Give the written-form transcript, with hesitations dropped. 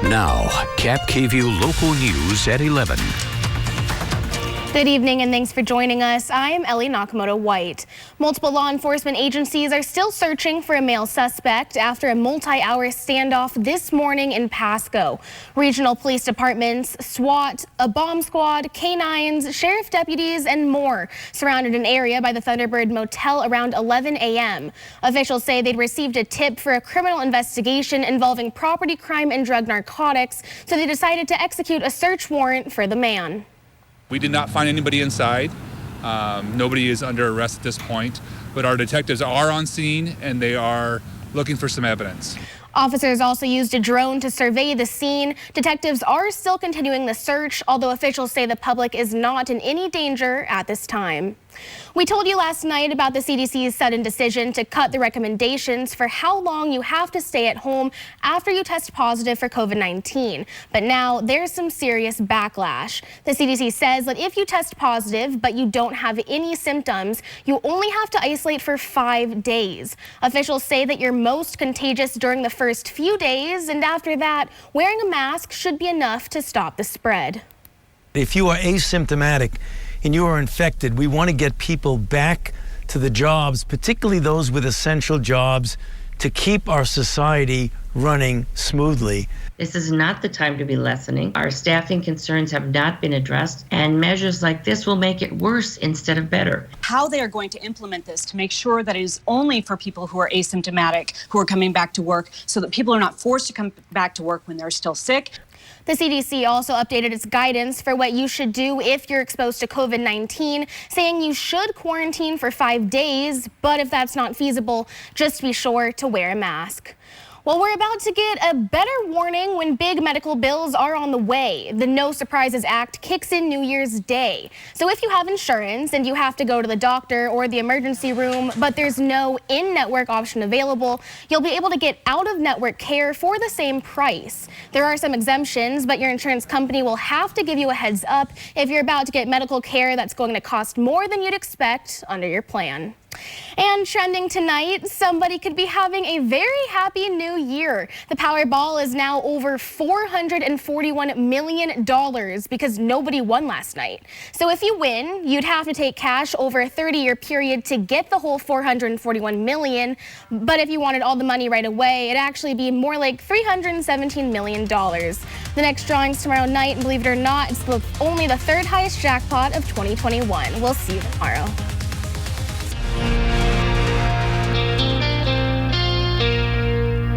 Now, KAPPKVEW Local News at 11. Good evening and thanks for joining us. I'm Ellie Nakamoto-White. Multiple law enforcement agencies are still searching for a male suspect after a multi-hour standoff this morning in Pasco. Regional police departments, SWAT, a bomb squad, canines, sheriff deputies, and more surrounded an area by the Thunderbird Motel around 11 a.m. Officials say they'd received a tip for a criminal investigation involving property crime and drug narcotics, so they decided to execute a search warrant for the man. We did not find anybody inside. Nobody is under arrest at this point, but our detectives are on scene and they are looking for some evidence. Officers also used a drone to survey the scene. Detectives are still continuing the search, although officials say the public is not in any danger at this time. We told you last night about the CDC's sudden decision to cut the recommendations for how long you have to stay at home after you test positive for COVID-19. But now there's some serious backlash. The CDC says that if you test positive but you don't have any symptoms, you only have to isolate for 5 days. Officials say that you're most contagious during the first few days, and after that, wearing a mask should be enough to stop the spread. If you are asymptomatic and you are infected, we want to get people back to the jobs, particularly those with essential jobs, to keep our society running smoothly. This is not the time to be lessening. Our staffing concerns have not been addressed, and measures like this will make it worse instead of better. How they are going to implement this to make sure that it is only for people who are asymptomatic who are coming back to work, so that people are not forced to come back to work when they're still sick. The CDC also updated its guidance for what you should do if you're exposed to COVID-19, saying you should quarantine for 5 days, but if that's not feasible, just be sure to wear a mask. Well, we're about to get a better warning when big medical bills are on the way. The No Surprises Act kicks in New Year's Day. So if you have insurance and you have to go to the doctor or the emergency room, but there's no in-network option available, you'll be able to get out-of-network care for the same price. There are some exemptions, but your insurance company will have to give you a heads up if you're about to get medical care that's going to cost more than you'd expect under your plan. And trending tonight, somebody could be having a very happy new year. The Powerball is now over $441 million because nobody won last night. So if you win, you'd have to take cash over a 30-year period to get the whole $441 million. But if you wanted all the money right away, it'd actually be more like $317 million. The next drawing's tomorrow night, and believe it or not, it's only the third highest jackpot of 2021. We'll see you tomorrow.